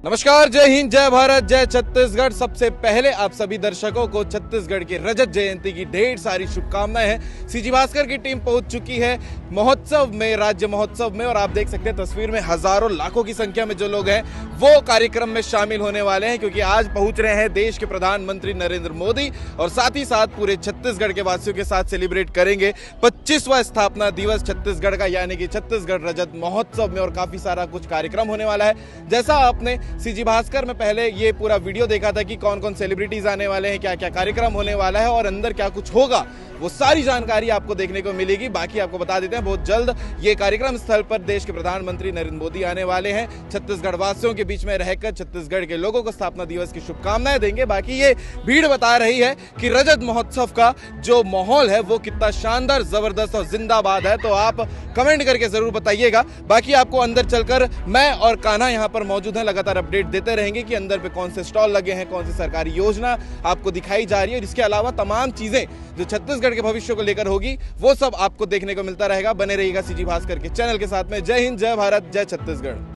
नमस्कार, जय हिंद, जय भारत, जय छत्तीसगढ़। सबसे पहले आप सभी दर्शकों को छत्तीसगढ़ की रजत जयंती की ढेर सारी शुभकामनाएं हैं। सीजी भास्कर की टीम पहुंच चुकी है महोत्सव में, राज्य महोत्सव में, और आप देख सकते हैं तस्वीर में हजारों लाखों की संख्या में जो लोग हैं वो कार्यक्रम में शामिल होने वाले हैं, क्योंकि आज पहुंच रहे हैं देश के प्रधानमंत्री नरेंद्र मोदी और साथ ही साथ पूरे छत्तीसगढ़ के वासियों के साथ सेलिब्रेट करेंगे 25वां स्थापना दिवस छत्तीसगढ़ का, यानी कि छत्तीसगढ़ रजत महोत्सव में। और काफी सारा कुछ कार्यक्रम होने वाला है। जैसा आपने सीजी भास्कर में पहले ये पूरा वीडियो देखा था कि कौन कौन सेलिब्रिटीज आने वाले हैं, क्या क्या कार्यक्रम होने वाला है और अंदर क्या कुछ होगा, वो सारी जानकारी आपको देखने को मिलेगी। बाकी आपको बता देते हैं बहुत जल्द ये कार्यक्रम स्थल पर देश के प्रधानमंत्री नरेंद्र मोदी आने वाले हैं। छत्तीसगढ़ वासियों के बीच में रहकर छत्तीसगढ़ के लोगों को स्थापना दिवस की शुभकामनाएं देंगे। बाकी ये भीड़ बता रही है कि रजत महोत्सव का जो माहौल है वो कितना शानदार, जबरदस्त और जिंदाबाद है। तो आप कमेंट करके जरूर बताइएगा। बाकी आपको अंदर चलकर मैं और कान्हा यहाँ पर मौजूद हैं, लगातार अपडेट देते रहेंगे कि अंदर पे कौन से स्टॉल लगे हैं, कौन सी सरकारी योजना आपको दिखाई जा रही है, और इसके अलावा तमाम चीजें जो छत्तीसगढ़ के भविष्य को लेकर होगी वो सब आपको देखने को मिलता रहेगा। बने रहिएगा सीजी भास्कर के चैनल के साथ में। जय हिंद, जय भारत, जय छत्तीसगढ़।